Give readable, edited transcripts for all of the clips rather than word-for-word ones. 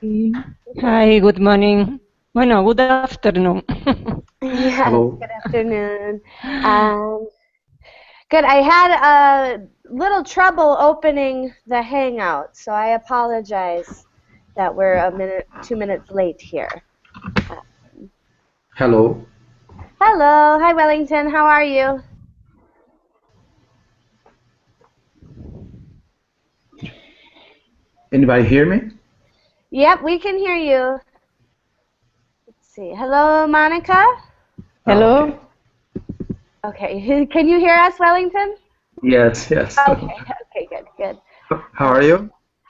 Mm. Hi, good morning. Bueno, good afternoon. Yes, Hello. good afternoon. Um, Good. I had a little trouble opening the Hangout, so I apologize that we're a minute, 2 minutes late here. Uh, Hello. Hello. Hi, Wellington. How are you? Anybody hear me? Yep, we can hear you. Let's see. Hello, Monica. Oh, okay. Hello. Okay. Can you hear us, Wellington? Yes, yes. Okay. Okay. Good. Good. How are you?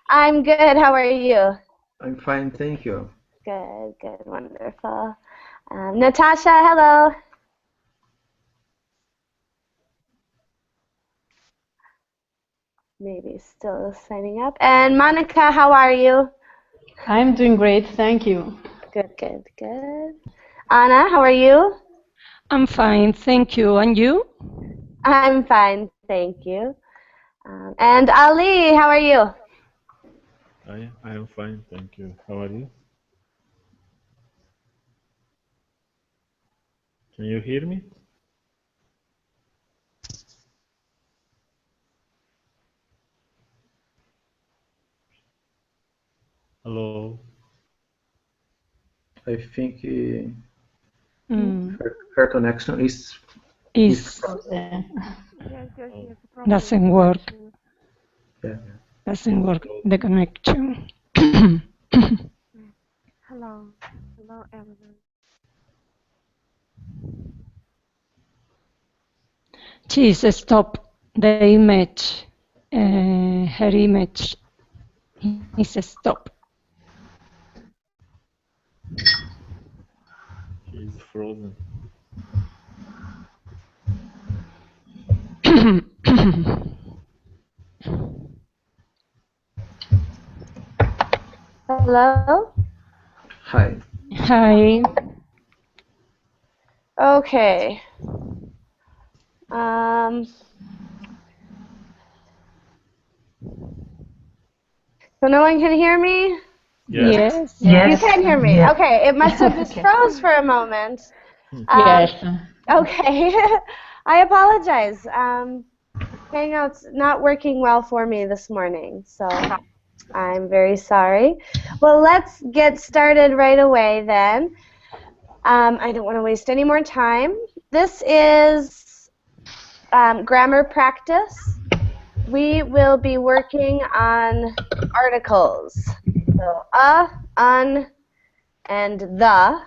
I'm good. How are you? I'm fine, thank you. Good. Good. Wonderful. Natasha. Hello. Maybe still signing up. And Monica, how are you? I'm doing great, thank you. Good, good, good. Anna, how are you? I'm fine, thank you. And you? I'm fine, thank you. And Ali, how are you? I am fine, thank you. How are you? Can you hear me? Hello. I think Mm, her connection is is Yeah. Oh, doesn't work. yeah. Doesn't work the connection. Please stop the image. Her image is stop. she's frozen. Hello? Hi. Hi. Okay. Um, so no one can hear me? Yes. Yes. You can hear me. Okay, it must have just Okay. froze for a moment. Um, Yes. okay. I apologize. Hangout's not working well for me this morning, so I'm very sorry. Well, let's get started right away then. I don't want to waste any more time. This is grammar practice. We will be working on articles. So un, and the,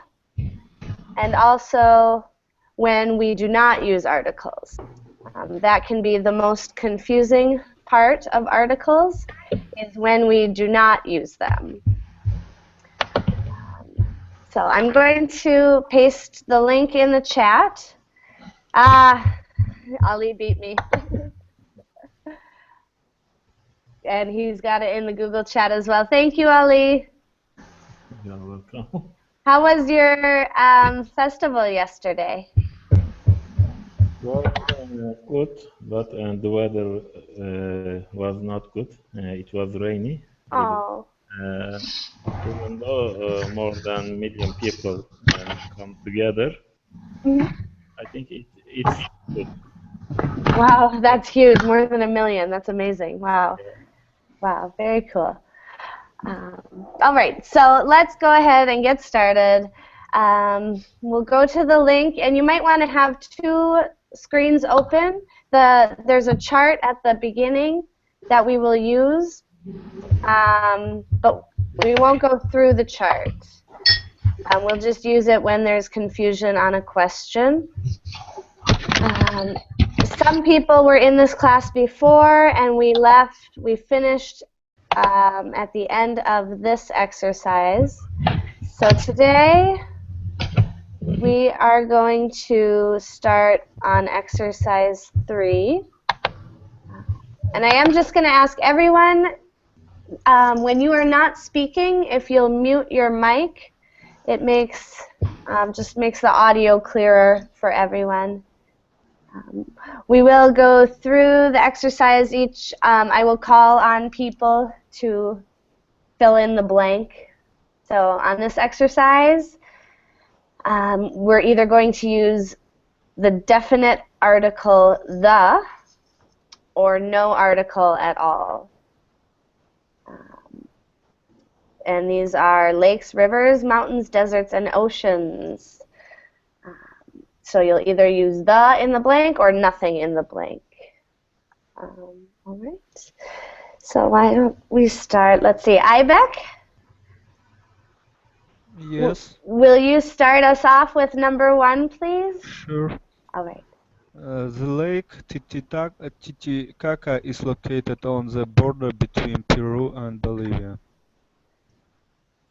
and also when we do not use articles. That can be the most confusing part of articles, is when we do not use them. So I'm going to paste the link in the chat. Ali beat me. And he's got it in the Google chat as well. Thank you, Ali. You're welcome. How was your festival yesterday? Was good, but the weather was not good. It was rainy. Oh. Uh, Even though more than million people come together, I think it's good. Wow, that's huge. More than 1 million. That's amazing. Wow. Wow, very cool. All right, so let's go ahead and get started. We'll go to the link, and you might want to have two screens open. There's a chart at the beginning that we will use, but we won't go through the chart. We'll just use it when there's confusion on a question. Some people were in this class before, and we finished at the end of this exercise. So today we are going to start on exercise 3. And I am just going to ask everyone, when you are not speaking, if you'll mute your mic, it just makes the audio clearer for everyone. We will go through the exercise each. I will call on people to fill in the blank So on this exercise, we're either going to use the definite article the or no article at all. And these are lakes, rivers, mountains, deserts, and oceans. So you'll either use the in the blank or nothing in the blank. All right. So why don't we start? Let's see. Ibeck? Yes, Will you start us off with number 1, please? sure. All right. The lake Titicaca is located on the border between Peru and Bolivia.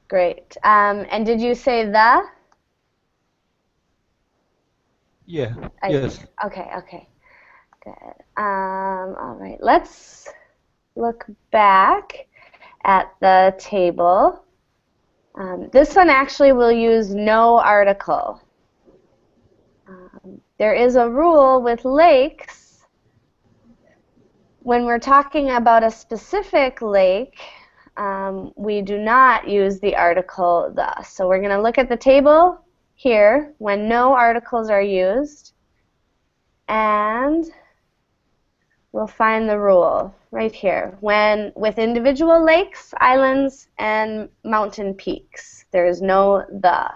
Great. And did you say the? Yeah, I yes. see. Okay. Good. All right. Let's look back at the table. This one actually will use no article. There is a rule with lakes. When we're talking about a specific lake, we do not use the article the. So we're going to look at the table here when no articles are used, and we'll find the rule right here. When with individual lakes, islands, and mountain peaks, there is no the.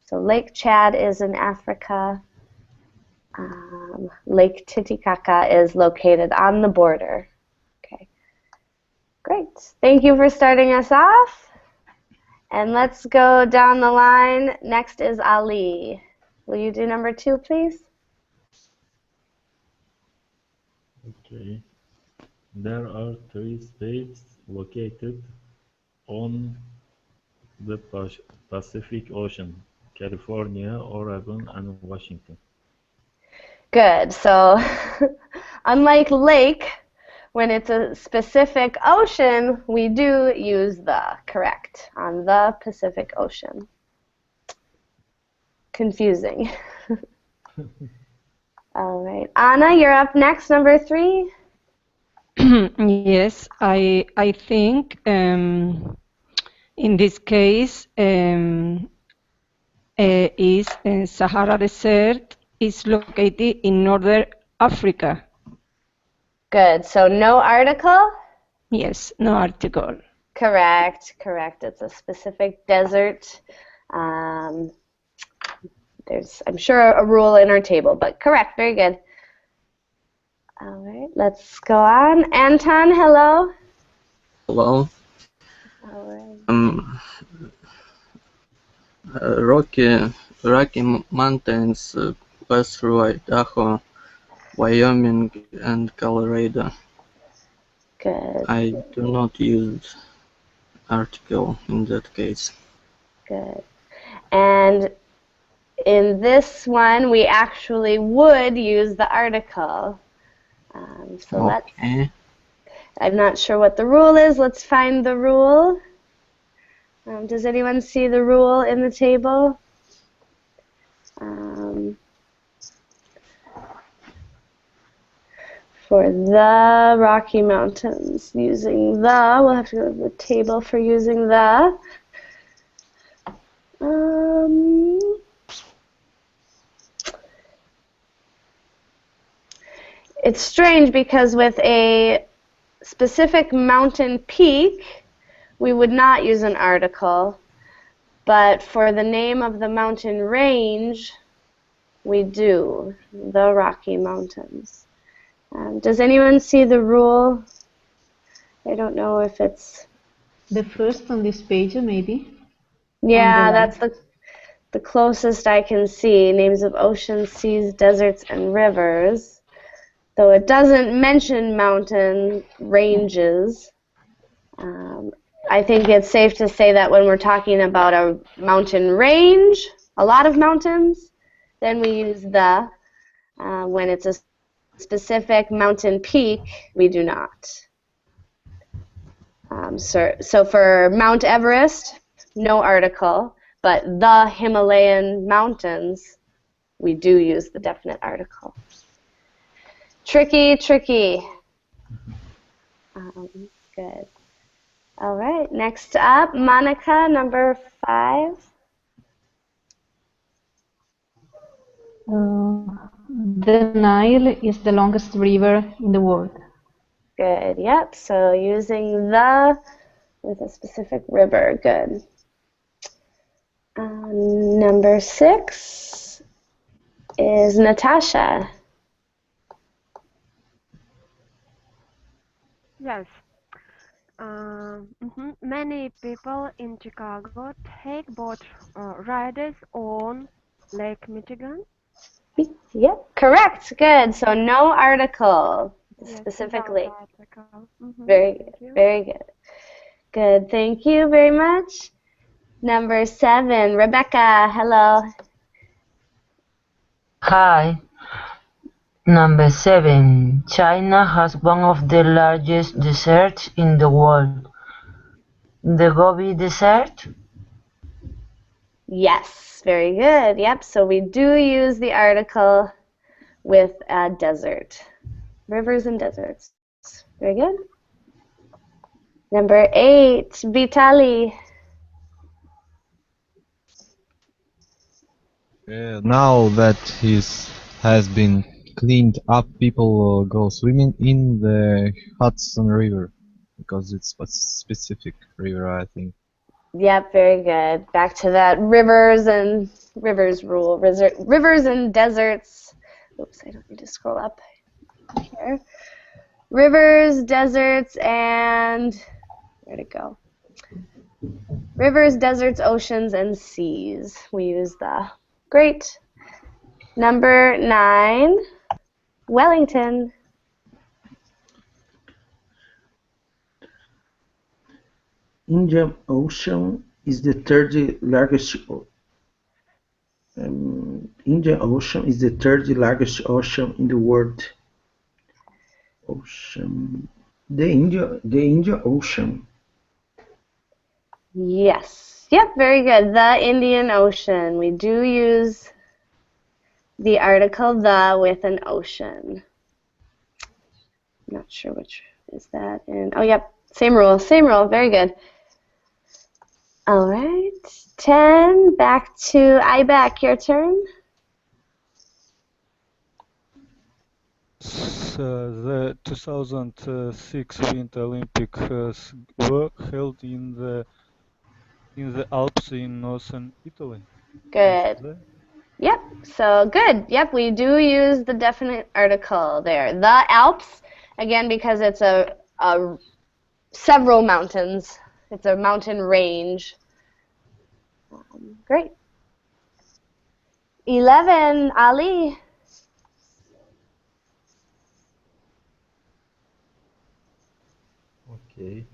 So Lake Chad is in Africa. Lake Titicaca is located on the border. Okay, great. Thank you for starting us off. And let's go down the line. Next is Ali. Will you do number 2, please? Okay. There are 3 states located on the Pacific Ocean: California, Oregon, and Washington. Good. So unlike lake, when it's a specific ocean, we do use the, correct, on the Pacific Ocean. Confusing. All right. Anna, you're up next, number 3. Yes, I think in this case is Sahara Desert is located in northern Africa. Good. So no article? Yes, no article. Correct. It's a specific desert. There's, I'm sure, a rule in our table, but correct. Very good. All right, let's go on. Anton, hello. Hello. All right. Rocky Mountains pass through Idaho, Wyoming, and Colorado. Good. I do not use article in that case. Good. And in this one, we actually would use the article. Okay. I'm not sure what the rule is. Let's find the rule. Does anyone see the rule in the table? For the Rocky Mountains, using the, we'll have to go to the table for using the. It's strange because with a specific mountain peak, we would not use an article, but for the name of the mountain range, we do, the Rocky Mountains. Does anyone see the rule? I don't know if it's... The first on this page, maybe? Yeah, that's the closest I can see. Names of oceans, seas, deserts, and rivers. Though it doesn't mention mountain ranges. I think it's safe to say that when we're talking about a mountain range, a lot of mountains, then we use the. When it's a specific mountain peak, we do not. So for Mount Everest, no article, but the Himalayan mountains, we do use the definite article. Tricky. Good. All right, next up, Monica, number 5. The Nile is the longest river in the world. Good, yep, so using the with a specific river, good. Number 6 is Natasha. Yes. Many people in Chicago take boat rides on Lake Michigan. Yep, correct, good. So no article Yes, specifically. without article. Very Thank good, you. very good. Good, thank you very much. Number 7, Rebecca, hello. Hi. Number 7. China has one of the largest deserts in the world. The Gobi Desert? Yes, very good. Yep, so we do use the article with desert. Rivers and deserts. Very good. Number 8, Vitali. Now that has been cleaned up, people go swimming in the Hudson River because it's a specific river, I think. Yep, very good. Back to that rivers rule. Rivers and deserts. Oops, I don't need to scroll up here. Rivers, deserts, and where'd it go? Rivers, deserts, oceans, and seas. We use the. Great. Number 9, Wellington. Indian Ocean is the third largest. Indian Ocean is the third largest ocean in the world. Ocean. The Indian Ocean. Yes. Yep, very good. The Indian Ocean. We do use the article the with an ocean. I'm not sure which is that. And oh, yep, same rule. Same rule. Very good. All right. 10. Back to Ibeck. Your turn. The 2006 Winter Olympics were held in the Alps in northern Italy. Good. Yep. So good. Yep. We do use the definite article there. The Alps, again, because it's a several mountains. It's a mountain range. Great. 11, Ali. Okay.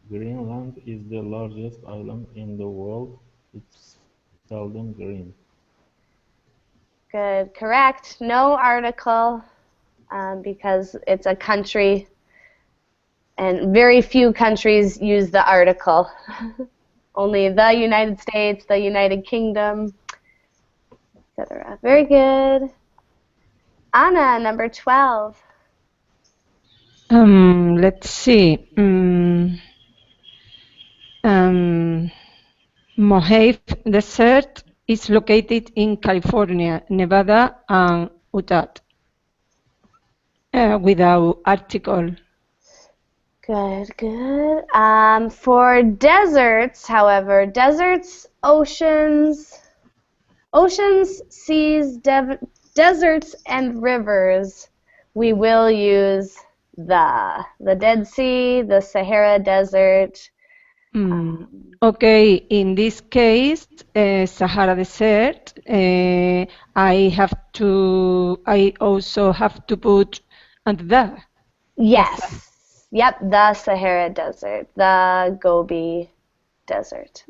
Greenland is the largest island in the world. It's seldom green. Good. Correct. No article because it's a country and very few countries use the article. Only the United States, the United Kingdom, etc. Very good. Anna, number 12. Let's see. Mojave Desert is located in California, Nevada, and Utah. Without article. Good, good. For deserts, however, deserts, oceans, seas, deserts, and rivers, we will use the Dead Sea, the Sahara Desert. Okay, in this case, Sahara Desert, I also have to put and the. Yes. Yep, the Sahara Desert, the Gobi Desert.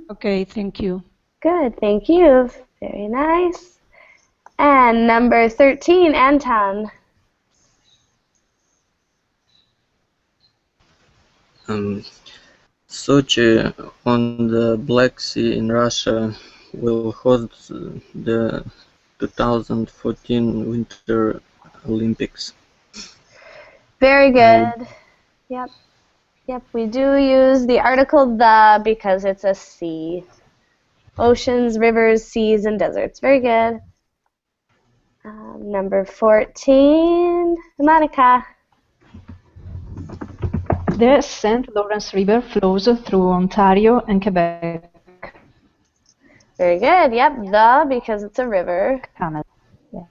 Okay, thank you. Good, thank you. Very nice. And number 13, Anton. Sochi on the Black Sea in Russia will host the 2014 Winter Olympics. Very good. Yep. Yep, we do use the article the because it's a sea. Oceans, rivers, seas, and deserts. Very good. Number 14, Monica. The St. Lawrence River flows through Ontario and Quebec. Very good. Yep, the because it's a river. Canada. Yes.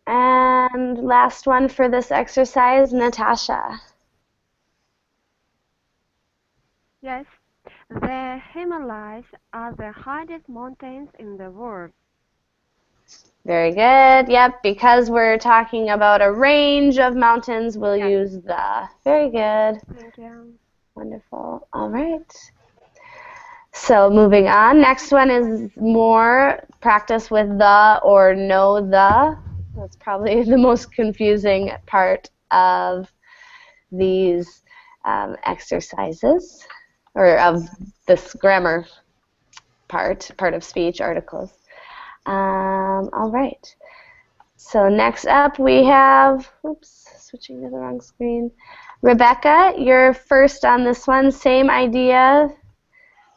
And last one for this exercise, Natasha. Yes, the Himalayas are the highest mountains in the world. Very good. Yep, because we're talking about a range of mountains, we'll use the. Very good. Thank you. Wonderful. All right. So moving on. Next one is more practice with the or know the. That's probably the most confusing part of these exercises, or of this grammar part of speech, articles. All right. So next up we have, oops, switching to the wrong screen. Rebecca, you're first on this one. Same idea.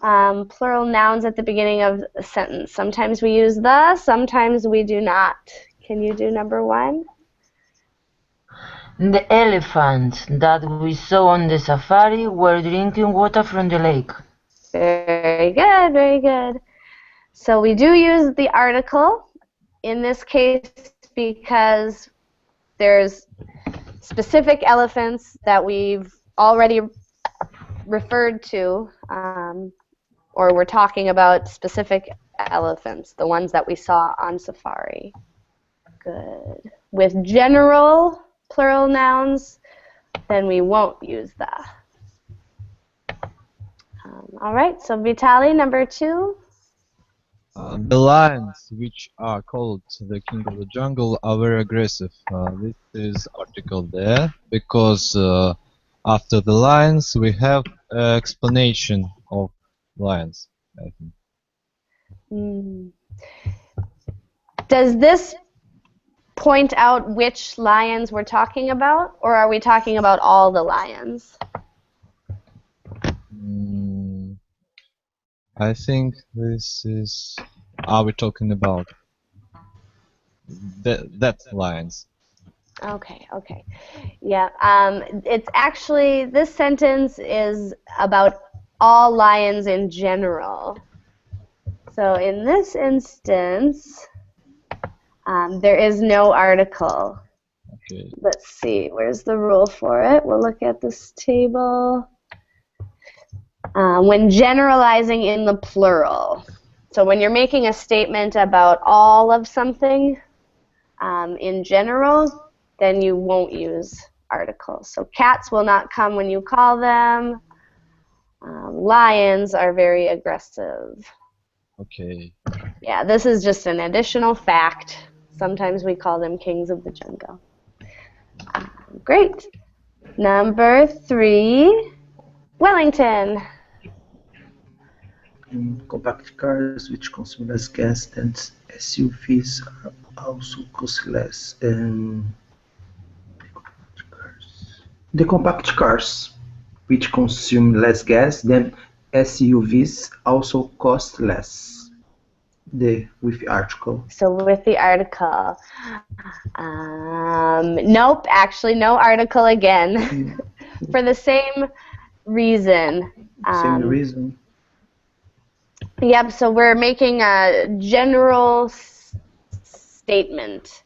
Plural nouns at the beginning of a sentence. Sometimes we use the, sometimes we do not. Can you do number 1? The elephants that we saw on the safari were drinking water from the lake. Very good, very good. So we do use the article in this case because there's specific elephants that we've already referred to, or we're talking about specific elephants, the ones that we saw on safari. Good. With general plural nouns, then we won't use the. All right, so Vitali, number 2. The lions, which are called the king of the jungle, are very aggressive. This is article there because after the lions we have explanation of lions, I think. Does this point out which lions we're talking about, or are we talking about all the lions? I think this is. Are we talking about that lions? Okay, okay. Yeah, it's actually, this sentence is about all lions in general. So in this instance, there is no article. Okay. Let's see, where's the rule for it? We'll look at this table. When generalizing in the plural. So when you're making a statement about all of something in general, then you won't use articles. So cats will not come when you call them. Lions are very aggressive. Okay. Yeah, this is just an additional fact. Sometimes we call them kings of the jungle. Great. Number 3, Wellington. Compact cars which consume less gas than SUVs are also cost less. The compact cars which consume less gas than SUVs also cost less. With the article. So with the article. Nope, actually no article again. For the same reason. Same reason. Yep, so we're making a general statement.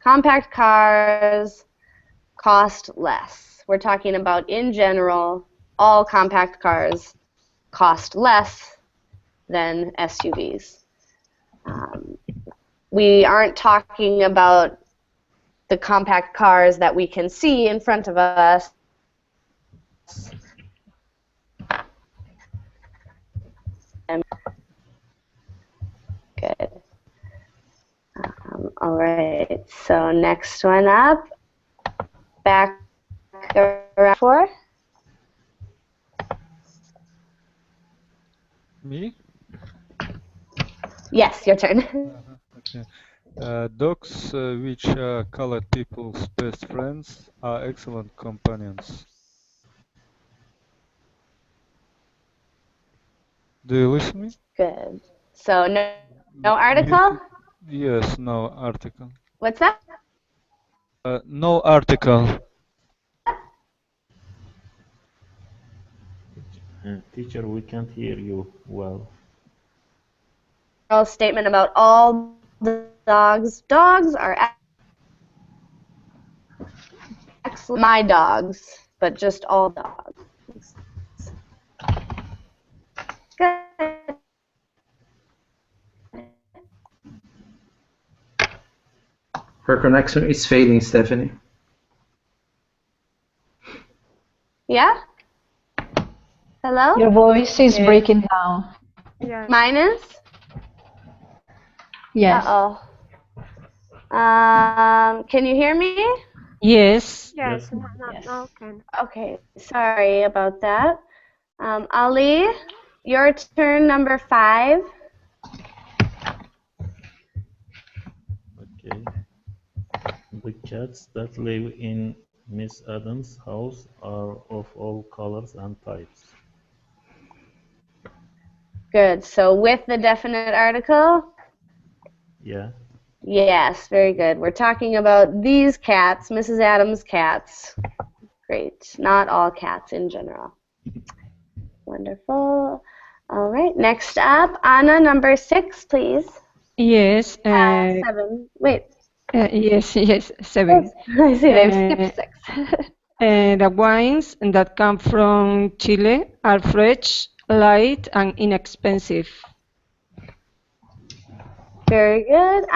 Compact cars cost less. We're talking about, in general, all compact cars cost less than SUVs. We aren't talking about the compact cars that we can see in front of us. Good. All right, so next one up, back around 4. Me? Yes, your turn. Okay. Dogs, which are colored people's best friends, are excellent companions. Do you listen me? Good. So no You, article? yes, no article. What's that? No article. Teacher, we can't hear you well. Statement about all dogs. Dogs are excellent. My dogs, but just all dogs. Good. Her connection is failing, Stephanie. Yeah? Hello? Your voice is Yes. breaking down. Yes. Mine is? Yes. Uh-oh. Can you hear me? Yes. Yes. Yes. No, can. Okay, sorry about that. Ali, your turn, number 5. Okay. The cats that live in Miss Adams' house are of all colors and types. Good. So with the definite article? Yeah. Yes, very good. We're talking about these cats, Mrs. Adams' cats. Great. Not all cats in general. Wonderful. All right. Next up, Anna, number 6, please. Yes. 7. Wait. Yes. 7. I see. They've skipped 6. The wines that come from Chile are fresh, light, and inexpensive. Very good.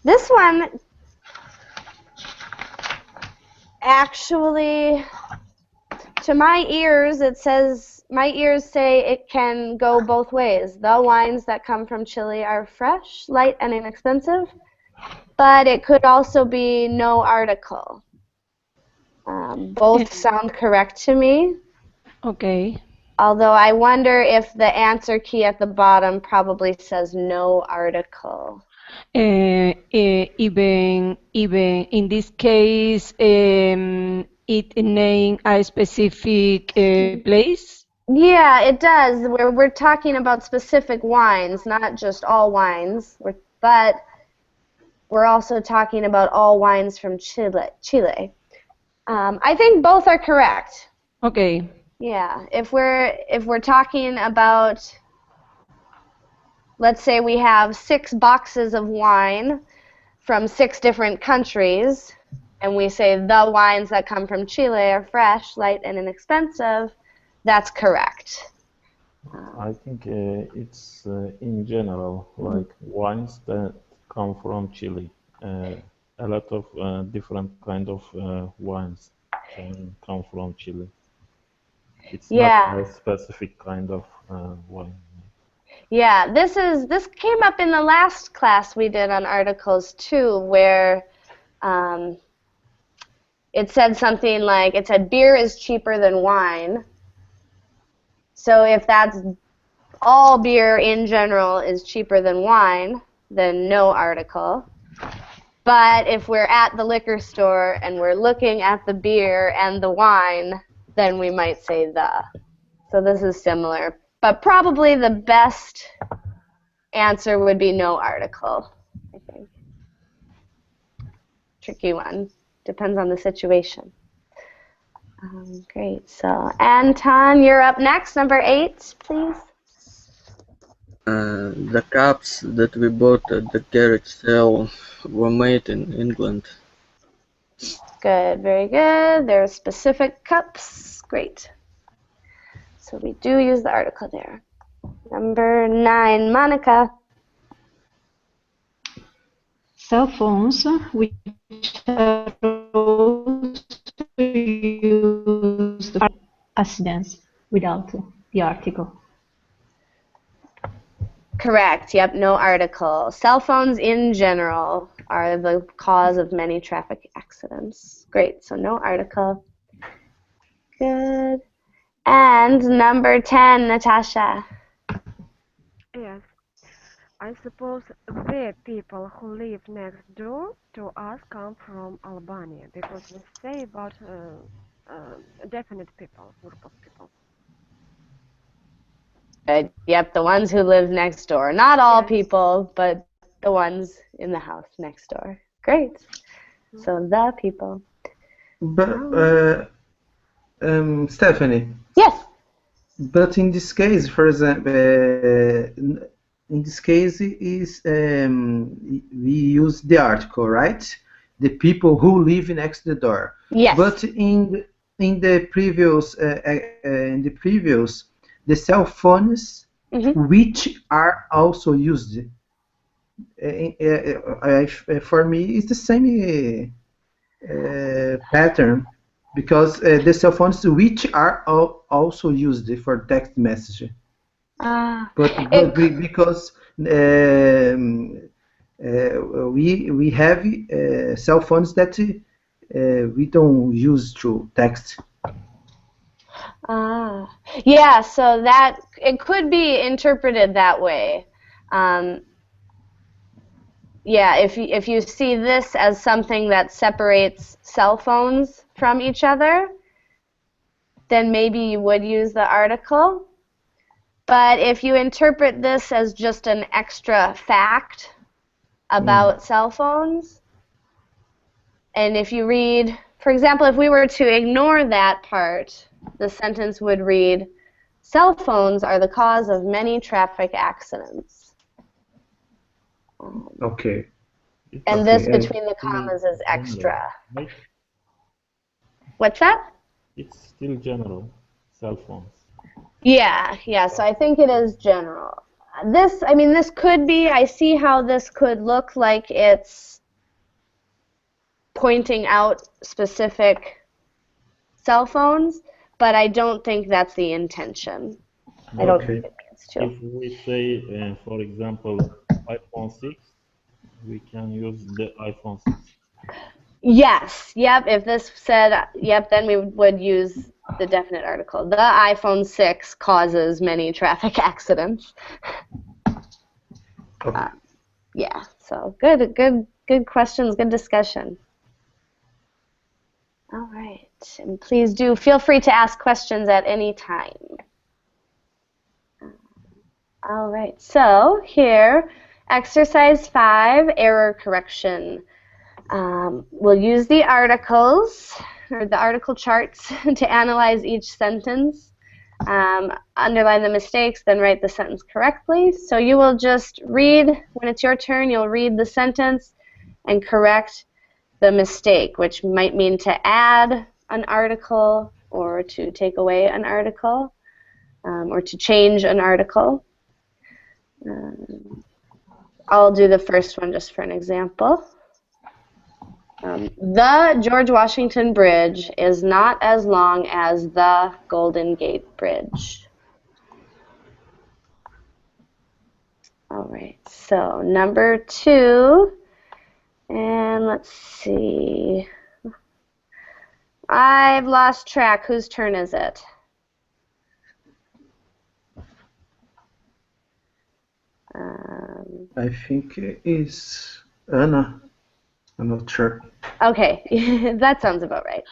This one actually, to my ears, my ears say it can go both ways. The wines that come from Chile are fresh, light, and inexpensive, but it could also be no article. Both sound correct to me. Okay. Although I wonder if the answer key at the bottom probably says no article. Even in this case, it name a specific place. Yeah, it does. We're talking about specific wines, not just all wines, but we're also talking about all wines from Chile. I think both are correct. Okay. Yeah, if we're talking about, let's say we have 6 boxes of wine from 6 different countries, and we say the wines that come from Chile are fresh, light, and inexpensive, that's correct. I think it's in general like wines that come from Chile. A lot of different kind of wines can come from Chile. It's not a specific kind of wine. Yeah, this came up in the last class we did on articles too, where it said something like, it said beer is cheaper than wine. So if that's all beer in general is cheaper than wine, then no article. But if we're at the liquor store and we're looking at the beer and the wine, then we might say the. So this is similar. But probably the best answer would be no article, I think. Tricky one. Depends on the situation. Great. So, Anton, you're up next. Number 8, please. The cups that we bought at the garage sale were made in England. Good. Very good. There are specific cups. Great. So we do use the article there. Number 9, Monica. Cell phones, which are also used for accidents without the article. Correct. Yep, no article. Cell phones in general are the cause of many traffic accidents. Great. So no article. Good. And number 10, Natasha. Yes. I suppose the people who live next door to us come from Albania, because we say about definite people, group of people. Yep, the ones who live next door. Not all people, but the ones in the house next door. Great. So the people. But Stephanie. Yes. But in this case, for example, in this case is we use the article, right? The people who live next the door. Yes. But in the previous the cell phones which are also used. For me, it's the same pattern. Because the cell phones which are also used for text message. Because we have cell phones that we don't use to text. Yeah, so that it could be interpreted that way. Yeah, if you see this as something that separates cell phones from each other, then maybe you would use the article. But if you interpret this as just an extra fact about cell phones, and if you read, for example, if we were to ignore that part, the sentence would read, cell phones are the cause of many traffic accidents. Okay. And this between the commas is extra. Right? What's that? It's still general, cell phones. Yeah, so I think it is general. This could be, I see how this could look like it's pointing out specific cell phones, but I don't think that's the intention. I don't think it means to. If we say, for example, iPhone 6, we can use the iPhone 6. Yes, yep, if this said, yep, then we would use the definite article. The iPhone 6 causes many traffic accidents. Yeah, so good questions, good discussion. All right, and please do feel free to ask questions at any time. All right, so here, exercise 5, error correction. We'll use the articles, or the article charts, to analyze each sentence, underline the mistakes, then write the sentence correctly. So you will just read, when it's your turn, you'll read the sentence and correct the mistake, which might mean to add an article or to take away an article or to change an article. I'll do the first one just for an example. The George Washington Bridge is not as long as the Golden Gate Bridge. All right, so number 2, and let's see. I've lost track. Whose turn is it? I think it is Anna. I'm not sure. Okay, that sounds about right.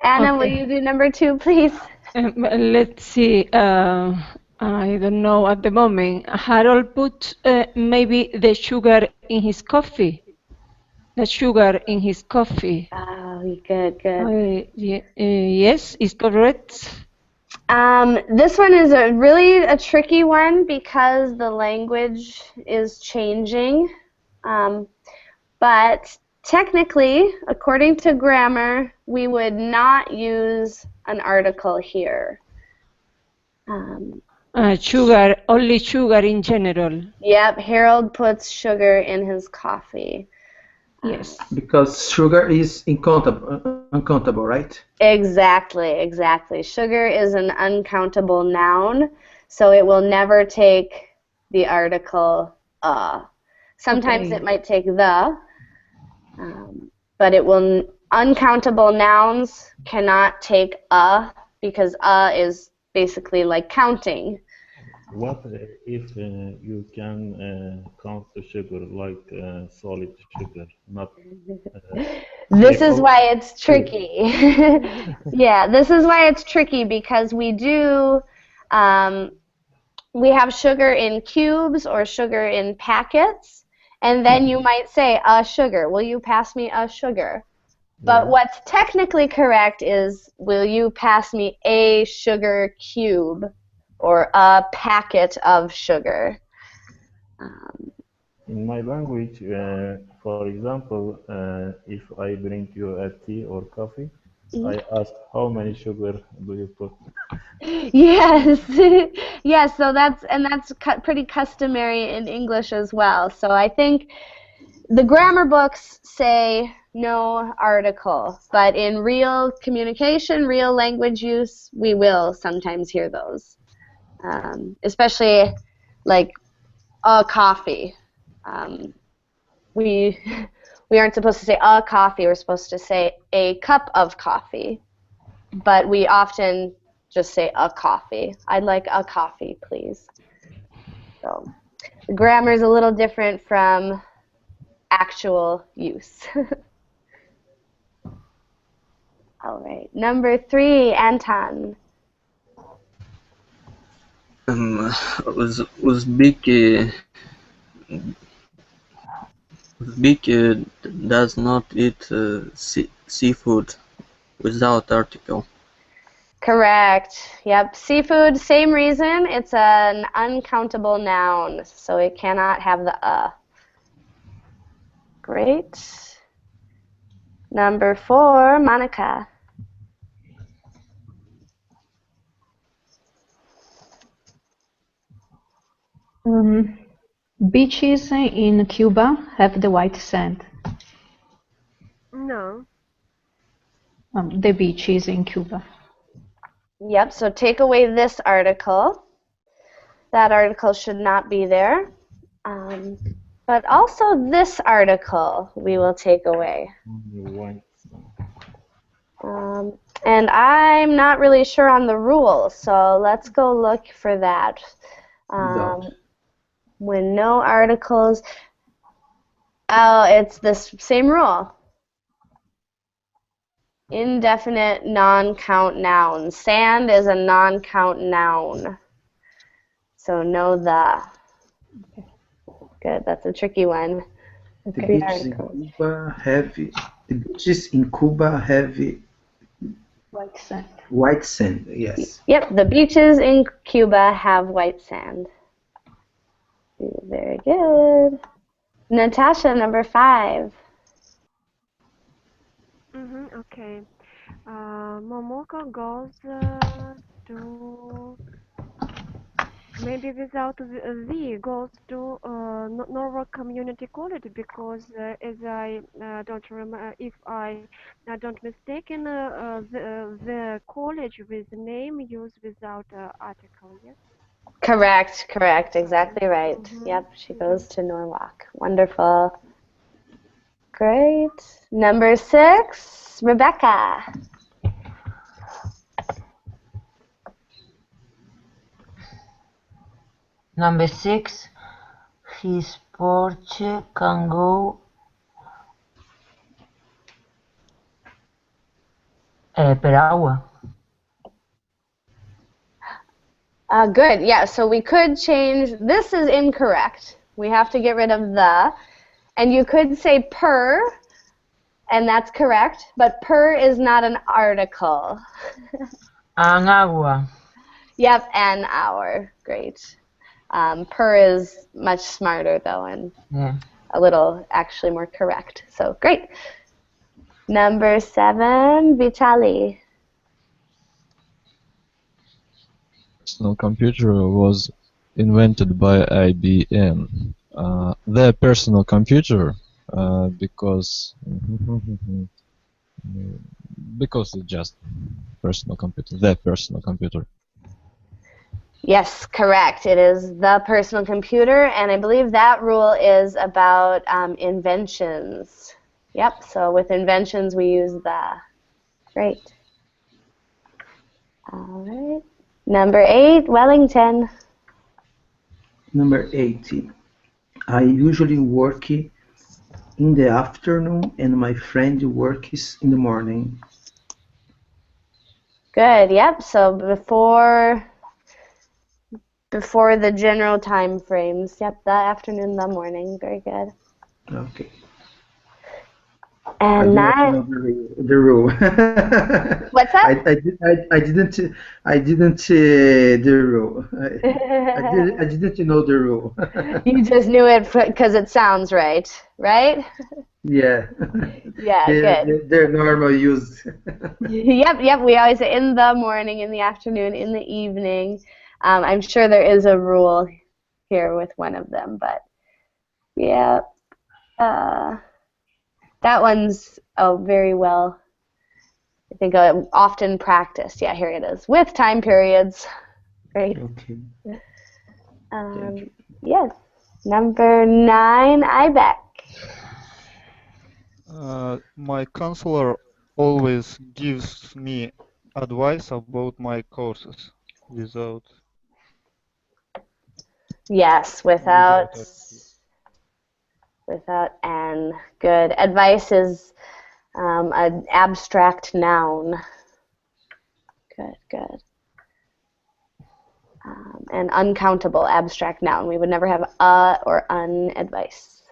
Anna, will you do number 2, please? Let's see. I don't know at the moment. Harold put maybe the sugar in his coffee. The sugar in his coffee. Oh, good. Yes, is correct. This one is really a tricky one because the language is changing. But technically, according to grammar, we would not use an article here. Sugar, only sugar in general. Yep, Harold puts sugar in his coffee. Yes. Because sugar is uncountable, right? Exactly. Sugar is an uncountable noun, so it will never take the article Sometimes it might take the, but it will. Uncountable nouns cannot take because is basically like counting. What if you can count the sugar like solid sugar, not? This is why it's tricky. Yeah, this is why it's tricky because we do we have sugar in cubes or sugar in packets, and then you might say a sugar. Will you pass me a sugar? But Yeah. what's technically correct is, will you pass me a sugar cube or a packet of sugar? In my language, for example, if I bring you a tea or coffee, I ask how many sugar do you put? Yes, yes. So that's pretty customary in English as well. So I think the grammar books say no article, but in real communication, real language use, we will sometimes hear those, especially like a coffee. We we aren't supposed to say a coffee. We're supposed to say a cup of coffee, but we often just say a coffee. I'd like a coffee, please. So the grammar is a little different from actual use. All right, number 3, Anton. Uzbek does not eat seafood without article. Correct. Yep. Seafood, same reason. It's an uncountable noun, so it cannot have the Great. Number 4, Monica. Beaches in Cuba have the white sand. No. The beaches in Cuba. Yep, so take away this article. That article should not be there. But also this article we will take away. White. And I'm not really sure on the rule, so let's go look for that. When no articles, oh, it's this same rule. Indefinite non-count noun. Sand is a non-count noun. So know the. Good, that's a tricky one. The beaches in Cuba have white sand. White sand, yes. Yep, the beaches in Cuba have white sand. Very good. Natasha, number 5. Okay. Momoko goes to maybe without the goes to Norwalk Community College because as I don't remember if I don't mistaken the college with name used without article. Yes. Correct, exactly right. Yep, she goes to Norwalk. Wonderful. Great. Number 6, Rebecca. Number 6, his porch can go per hour. Good, yeah, so we could change, this is incorrect. We have to get rid of the, and you could say per, and that's correct, but per is not an article. An hour. Yep, an hour, great. Per is much smarter though, and a little actually more correct, so great. Number 7, Vitali. Personal computer was invented by IBM. Their personal computer, because it's just personal computer. Their personal computer. Yes, correct. It is the personal computer, and I believe that rule is about inventions. Yep, so with inventions we use the. Great. All right. Number 8, Wellington. Number 80. I usually work in the afternoon and my friend works in the morning. Good, yep. So before before the general time frames. Yep, the afternoon, the morning. Very good. Okay. I And do not nine. know the rule. What's that? I didn't the rule. I didn't know the rule. You just knew it because it sounds right, right? Yeah. Yeah, good. They're normal use. Yep. We always say in the morning, in the afternoon, in the evening. I'm sure there is a rule here with one of them, but yeah, that one's very well, I think, often practiced. Yeah, here it is with time periods. Great. Okay. Yes. Number 9, Ibeck. My counselor always gives me advice about my courses without Yes, without N. Good. Advice is an abstract noun. Good. An uncountable abstract noun. We would never have or un advice.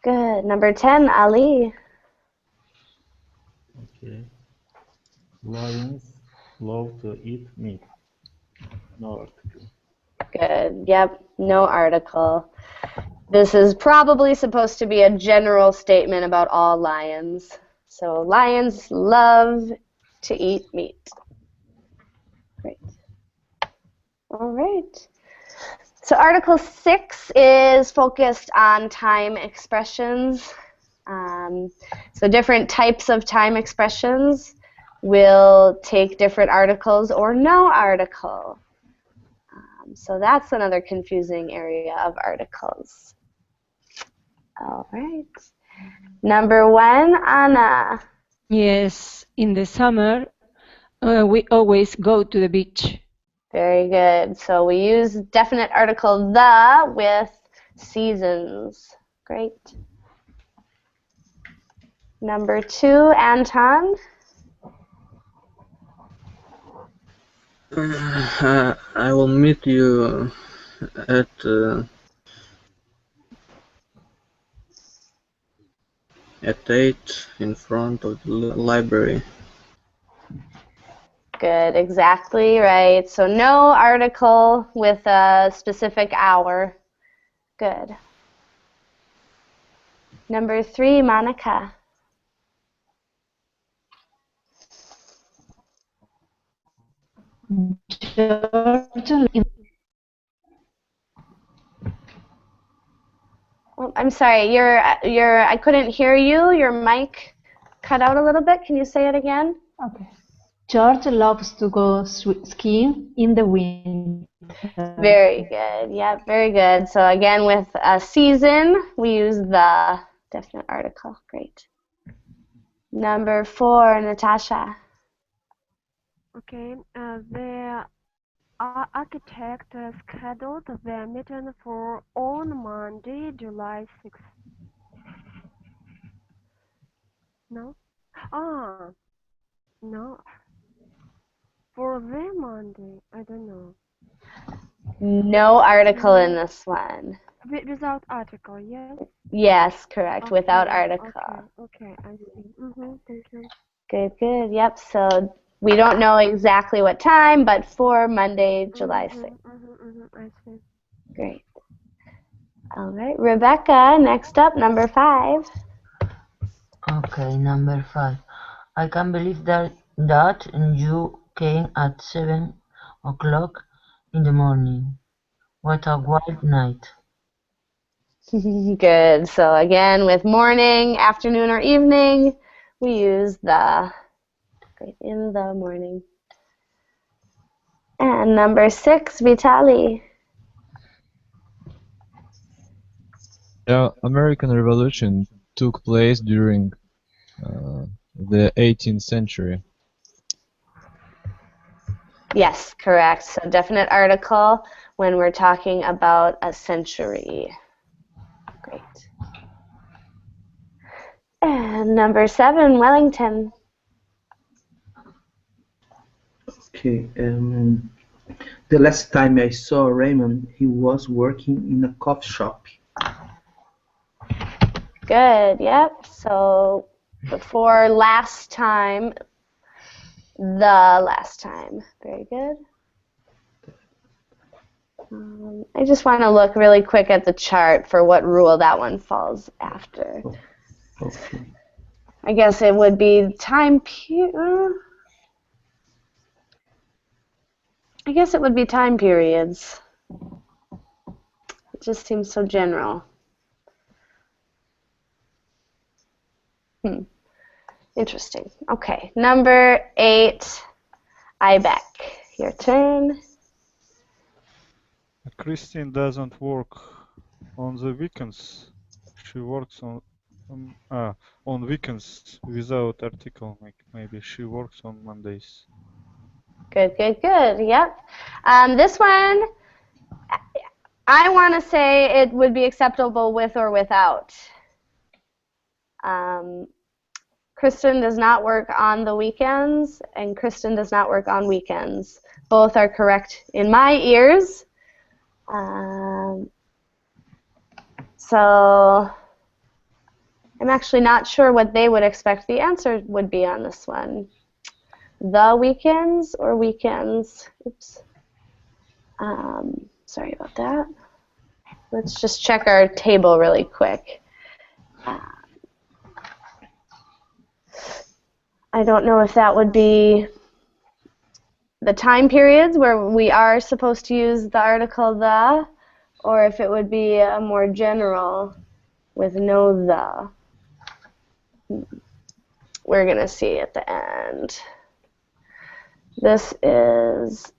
Good. Number 10, Ali. Okay. Lions love to eat meat. No article. Good. Yep. No article. This is probably supposed to be a general statement about all lions. So lions love to eat meat. Great. All right. So Article 6 is focused on time expressions. So different types of time expressions will take different articles or no article. So that's another confusing area of articles. All right. Number 1, Anna. Yes, in the summer, we always go to the beach. Very good. So we use definite article the with seasons. Great. Number 2, Anton. I will meet you at 8 in front of the library. Good, exactly right. So no article with a specific hour. Good. Number 3, Monica. Oh, I'm sorry, I couldn't hear you. Your mic cut out a little bit. Can you say it again? Okay. George loves to go skiing in the winter. Very good. Yeah, very good. So again, with a season, we use the definite article. Great. Number 4, Natasha. Okay, the architect scheduled the meeting for on Monday, July 6th. No? Ah, no. For the Monday, I don't know. No article in this one. Without article, yes? Yes, correct. Okay, Without article. okay, I see. Thank you. Good. Yep. So we don't know exactly what time, but for Monday, July 6th. I see. Great. All right. Rebecca, next up, number 5. Okay, number 5. I can't believe that you came at 7 o'clock in the morning. What a wild night. Good. So again, with morning, afternoon, or evening, we use the great in the morning. And number 6, Vitali. The American Revolution took place during the 18th century. Yes, correct. So definite article when we're talking about a century. Great. And number 7, Wellington. Okay. The last time I saw Raymond, he was working in a coffee shop. Good, yep. So before last time, the last time. Very good. I just want to look really quick at the chart for what rule that one falls after. Okay. I guess it would be time period. I guess it would be time periods. It just seems so general. Interesting. Okay, number 8, Ibeck. Your turn. Christine doesn't work on the weekends. She works on weekends without article. Maybe she works on Mondays. Good, good, good. Yep. This one, I want to say it would be acceptable with or without. Kristen does not work on the weekends, and Kristen does not work on weekends. Both are correct in my ears. So I'm actually not sure what they would expect the answer would be on this one. The weekends or weekends? Oops. Sorry about that. Let's just check our table really quick. I don't know if that would be the time periods where we are supposed to use the article the, or if it would be a more general with no the. We're going to see at the end. This is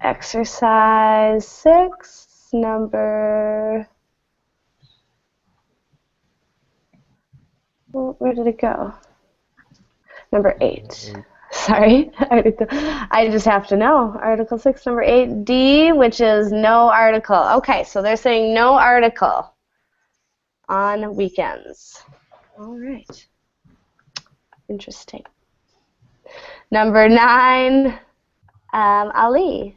exercise 6, number... Well, where did it go? Number 8. Sorry, article. I just have to know. Article 6, number 8, D, which is no article. Okay, so they're saying no article on weekends. All right. Interesting. Number 9, Ali.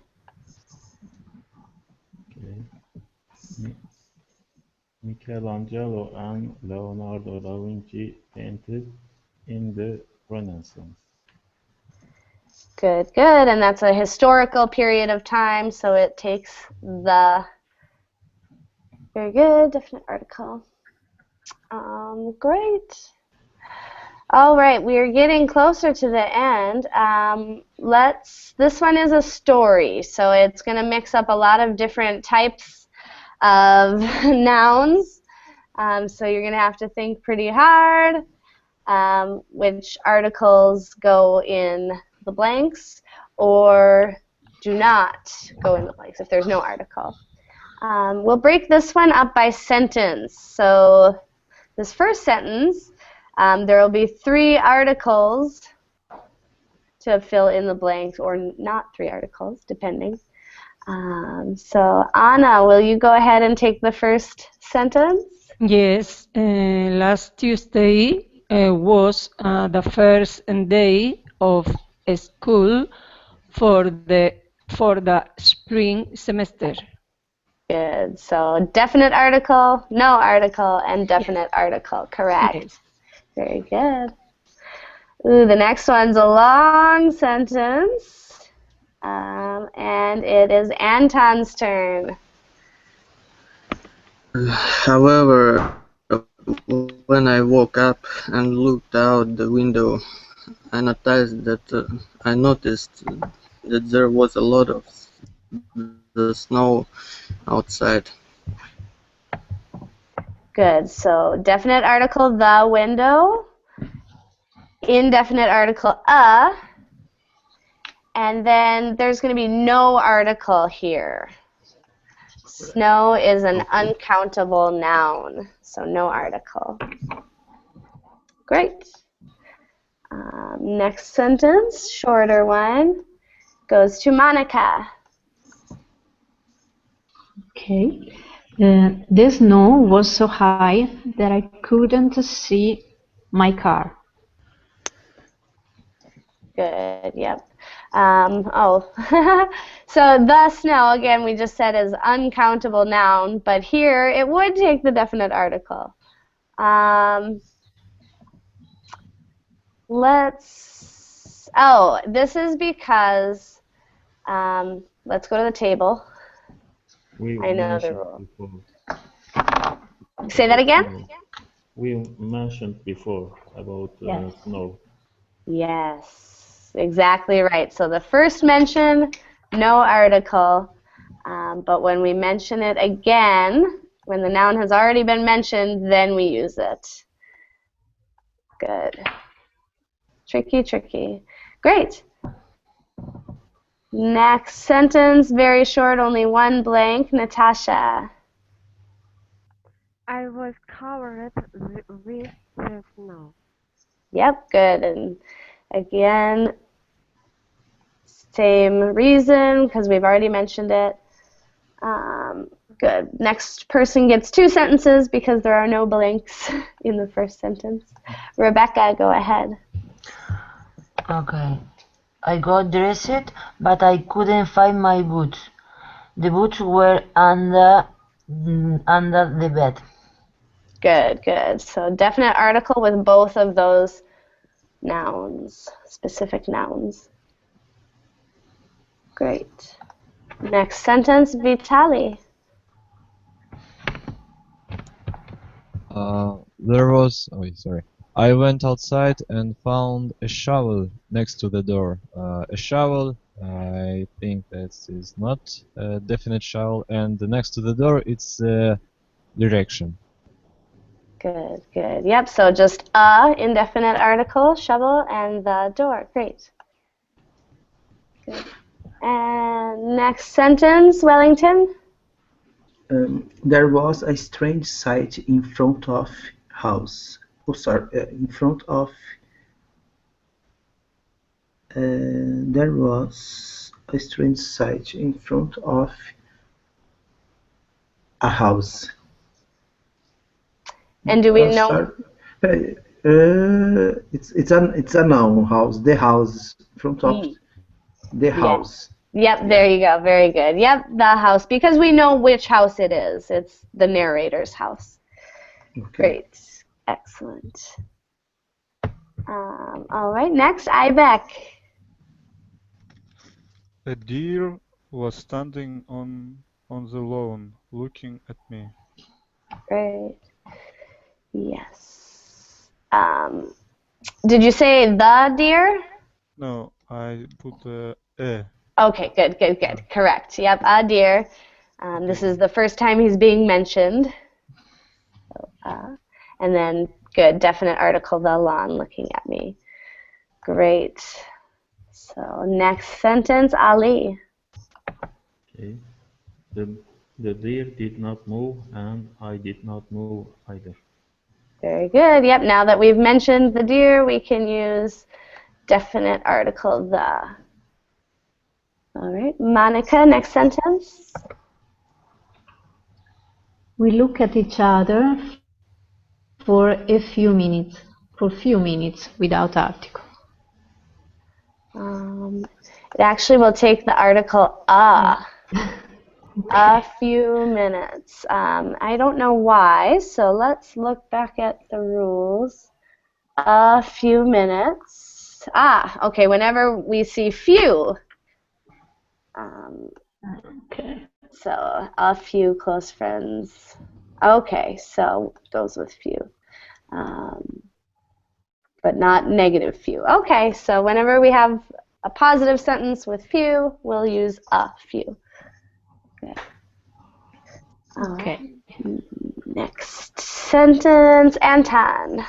Okay. Michelangelo and Leonardo da Vinci painted in the Renaissance. Good, good. And that's a historical period of time, so it takes the... Very good, definite article. Great. All right, we are getting closer to the end. This one is a story, so it's going to mix up a lot of different types of nouns. So you're going to have to think pretty hard which articles go in the blanks or do not go in the blanks if there's no article. We'll break this one up by sentence. So this first sentence, there will be 3 articles to fill in the blanks, or not 3 articles, depending. So Anna, will you go ahead and take the first sentence? Yes, last Tuesday was the first day of school for the spring semester. Good. So definite article, no article, and definite article. Correct. Yes. Very good. Ooh, the next one's a long sentence, and it is Anton's turn. However, when I woke up and looked out the window, I noticed that there was a lot of the snow outside. Good. So definite article, the window. Indefinite article, and then there's going to be no article here. Snow is an uncountable noun, so no article. Great. Next sentence, shorter one, goes to Monica. Okay. The snow was so high that I couldn't see my car. Good, yep. Oh, so the snow, again, we just said is uncountable noun, but here it would take the definite article. This is because, let's go to the table. We I know the mentioned rule. before Say that about again? snow. We mentioned before about Yes. snow. Yes, exactly right. So the first mention, no article, but when we mention it again, when the noun has already been mentioned, then we use it. Good. Tricky, tricky. Great. Next sentence, very short, only one blank. Natasha. I was covered with the snow. Yep, good. And again, same reason, because we've already mentioned it. Good. Next person gets 2 sentences because there are no blanks in the first sentence. Rebecca, go ahead. Okay. I got dressed, but I couldn't find my boots. The boots were under the bed. Good, good. So definite article with both of those nouns, specific nouns. Great. Next sentence, Vitali. I went outside and found a shovel next to the door. A shovel, I think that is not a definite shovel, and next to the door it's a direction. Good, good. Yep, so just a indefinite article, shovel, and the door. Great. Good. And next sentence, Wellington. There was a strange sight in front of house. Oh, sorry, in front of. There was a strange sight in front of a house. And do we know? Sorry. It's a noun, house. The house in front of the house. Yep, there you go. Very good. Yep, the house, because we know which house it is. It's the narrator's house. Okay. Great. Excellent. All right, next, Ibeck. A deer was standing on the lawn, looking at me. Great. Yes. Did you say the deer? No, I put a. Okay, good, good, good. Correct. Yep, a deer. This is the first time he's being mentioned. So, and then, good, definite article, the lawn, looking at me. Great. So, next sentence, Ali. Okay. The deer did not move, and I did not move either. Very good. Yep, now that we've mentioned the deer, we can use definite article, the. All right, Monica, next sentence. We look at each other for a few minutes, without article. It actually will take the article a. A few minutes. I don't know why, so let's look back at the rules. A few minutes. Okay, whenever we see few. Okay. So, a few close friends. Okay, so goes with few. But not negative few. Okay, so whenever we have a positive sentence with few, we'll use a few. Good. Okay. Next sentence, Anton.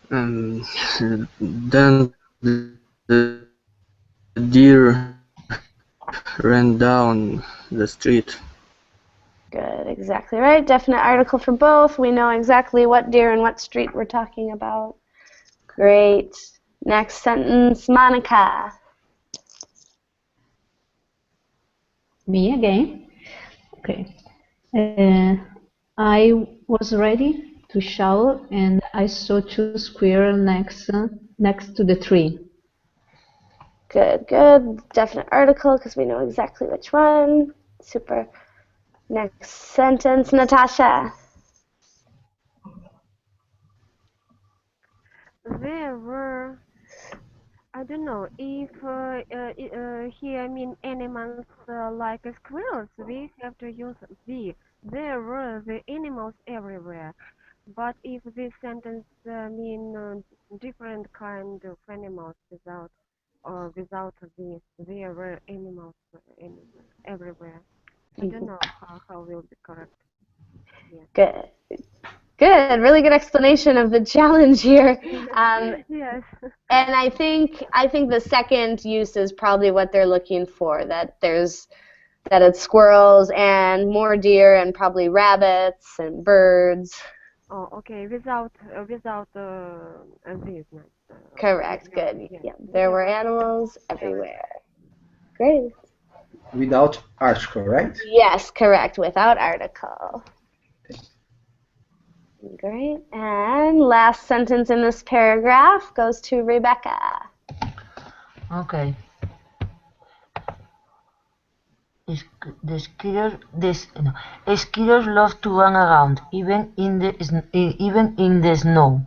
Then the deer ran down the street. Good, exactly right. Definite article for both. We know exactly what deer and what street we're talking about. Great. Next sentence, Monica. Me again. Okay. I was ready to shower and I saw 2 squirrels next to the tree. Good, good. Definite article because we know exactly which one. Super. Next sentence, Natasha. There were, I don't know, if here I mean animals like squirrels, we have to use the. There were the animals everywhere. But if this sentence mean different kind of animals without the, there were animals anywhere, everywhere. I don't know how will be correct. Yeah. Good. Good. Really good explanation of the challenge here. Yes. And I think the second use is probably what they're looking for. That it's squirrels and more deer and probably rabbits and birds. Oh, okay. Without this. Correct. Good. Yeah. Yeah. There were animals everywhere. Great. Without article, right? Yes, correct. Without article. Great. And last sentence in this paragraph goes to Rebecca. Okay. Skiers love to run around, even in the snow.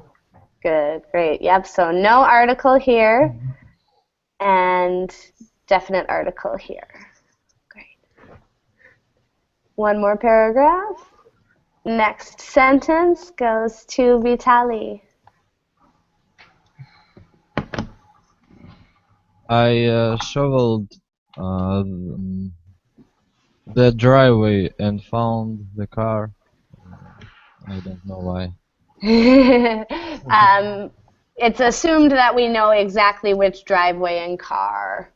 Good, great. Yep, so no article here and definite article here. Great. One more paragraph. Next sentence goes to Vitali. I shoveled the driveway and found the car. I don't know why. It's assumed that we know exactly which driveway and car.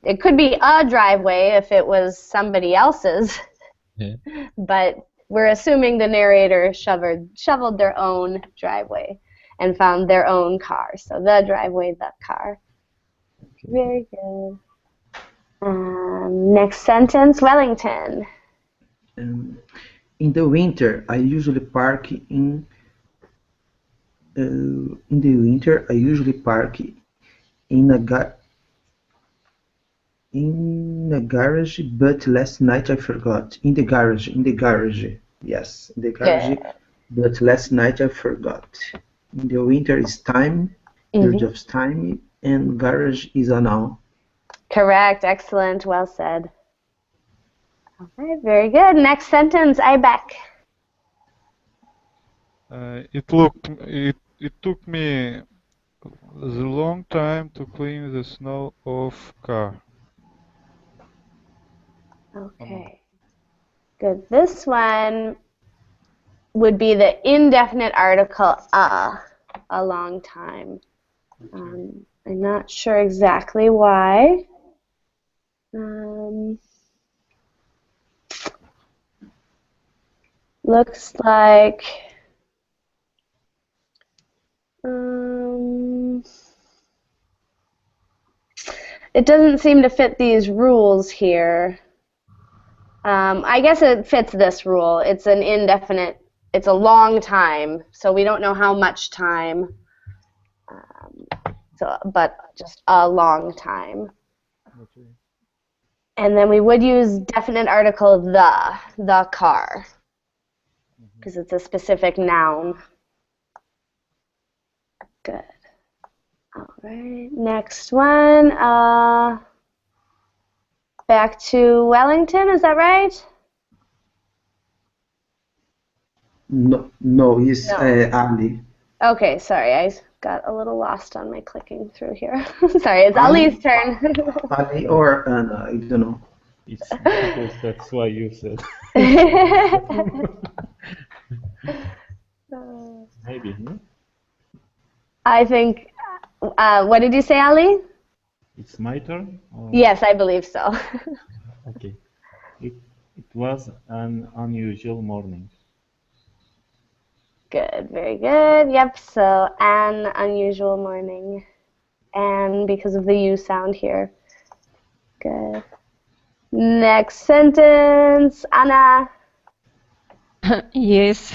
It could be a driveway if it was somebody else's, Yeah. but we're assuming the narrator shoveled their own driveway and found their own car. So the driveway, the car. Okay. Very good. Next sentence, Wellington. In the winter, I usually park in a garage, but last night I forgot. In the garage. Yes, in the garage, Yeah. but last night I forgot. In the winter is time, period of time, and garage is a noun. Correct. Excellent. Well said. All right. Very good. Next sentence, Ibeck. It took me the long time to clean the snow off car. Okay. Good. This one would be the indefinite article a long time. I'm not sure exactly why. Looks like it doesn't seem to fit these rules here. I guess it fits this rule. It's an indefinite, it's a long time, so we don't know how much time, but just a long time. Okay. And then we would use definite article the car, because it's a specific noun. Good. All right, next one. Back to Wellington, is that right? No, it's Ali. Okay, sorry, I got a little lost on my clicking through here. Sorry, it's Ali's turn. Ali or Anna, I don't know. It's because that's why you said. Maybe, no? I think, what did you say, Ali? It's my turn? Or... Yes, I believe so. Okay. It was an unusual morning. Good, very good. Yep, so an unusual morning. And because of the U sound here. Good. Next sentence, Anna. Yes.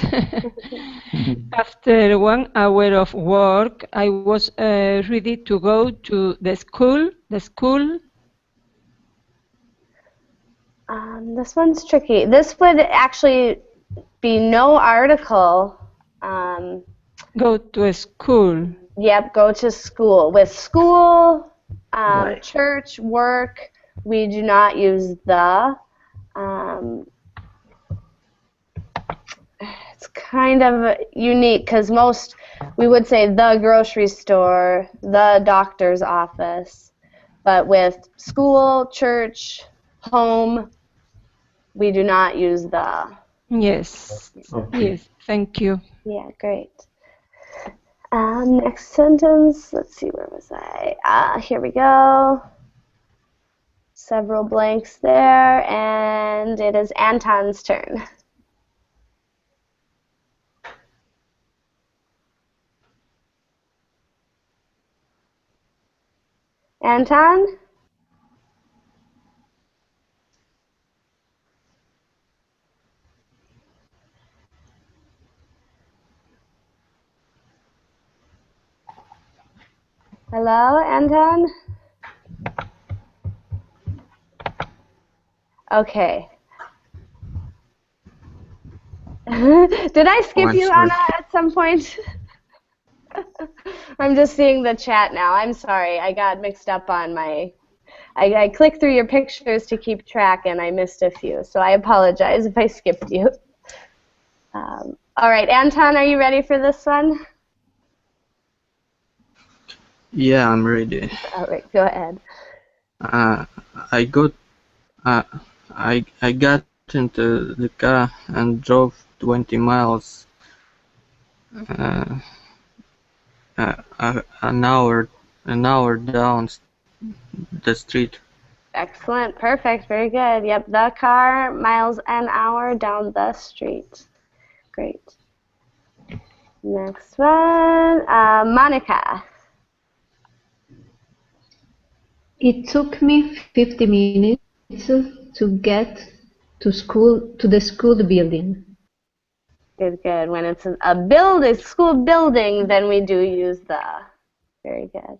After 1 hour of work, I was ready to go to the school. The school. This one's tricky. This would actually be no article. Go to a school. Yep, go to school. With school, Right. church, work, we do not use the. Um, it's kind of unique because most we would say the grocery store, the doctor's office, but with school, church, home, we do not use the. Yes. Okay. Yes. Thank you. Yeah, great. Next sentence, let's see, where was I? Here we go. Several blanks there, and it is Anton's turn. Anton? Hello, Anton? Okay. Did I Oh, skip I'm you, sorry. Anna, at some point? I'm just seeing the chat now. I'm sorry. I got mixed up on my... I clicked through your pictures to keep track, and I missed a few. So I apologize if I skipped you. All right, Anton, are you ready for this one? Yeah, I'm ready. All right, go ahead. Uh, I got I got into the car and drove 20 miles, uh, an hour down the street. Excellent, perfect, very good. Yep, the car, miles an hour down the street. Great. Next one, Monica. It took me 50 minutes to get to the school building. Good, good. When it's a school building, then we do use the. Very good.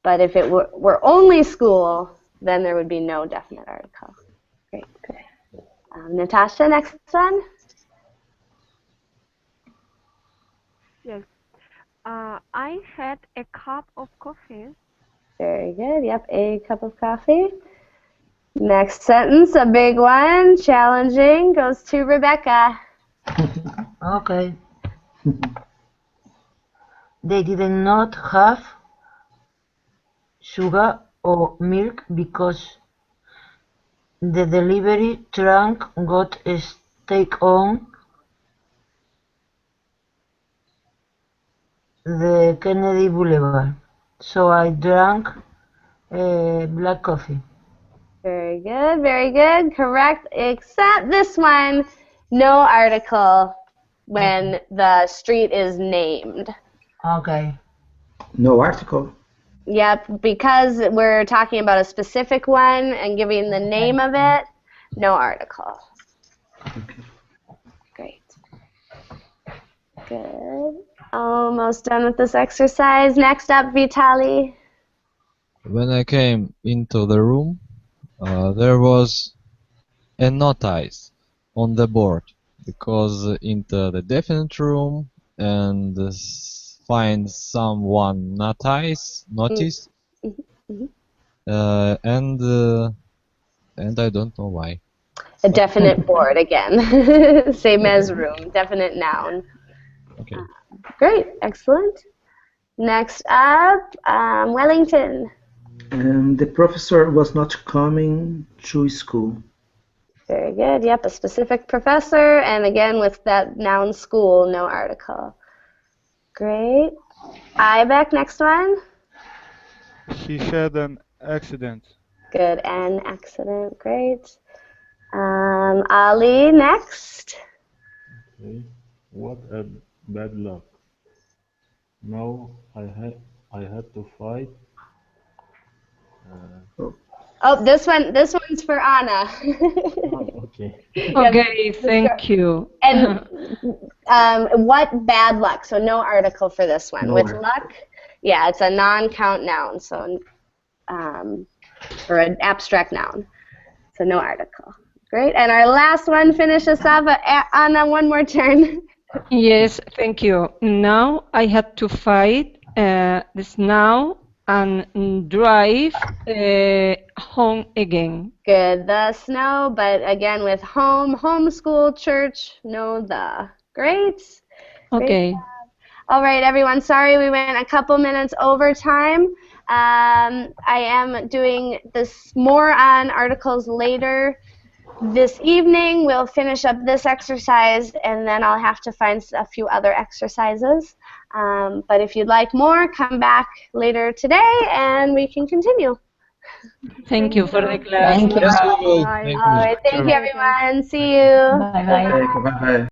But if it were only school, then there would be no definite article. Great. Natasha, next one. Yes. I had a cup of coffee. Very good. Yep, a cup of coffee. Next sentence, a big one, challenging, goes to Rebecca. Okay. They did not have sugar or milk because the delivery truck got stuck on the Kennedy Boulevard. So I drank black coffee. Very good, very good. Correct, except this one, no article when the street is named. Okay. No article. Yep, because we're talking about a specific one and giving the name of it, no article. Okay. Great. Good. Almost done with this exercise. Next up, Vitali. When I came into the room, there was a notice on the board because into the definite room and find someone notice Mhm. and I don't know why. A definite board again. Same as room, definite noun. Okay. Great, excellent. Next up, Wellington. The professor was not coming to school. Very good. Yep, a specific professor, and again with that noun school, no article. Great. Ibeck, next one. He had an accident. Good, an accident. Great. Ali, next. Okay. What a bad luck. Now I had to fight. Uh, Oh. Oh, this one's for Anna. Okay. Okay, thank you. And what bad luck? So no article for this one. No With article. luck, yeah, it's a non-count noun, so or an abstract noun. So no article. Great. And our last one, finish us off. Anna, one more turn. Yes, thank you. Now I had to fight the snow and drive home again. Good. The snow, but again with homeschool, church, no the. Great. Okay. All right, everyone. Sorry we went a couple minutes over time. I am doing this more on articles later this evening. We'll finish up this exercise, and then I'll have to find a few other exercises. But if you'd like more, come back later today, and we can continue. Thank you for the class. Thank you. Yes, we will. Bye. Thank All you. right. Thank you, Later. everyone. See you. Bye bye. Okay, bye bye.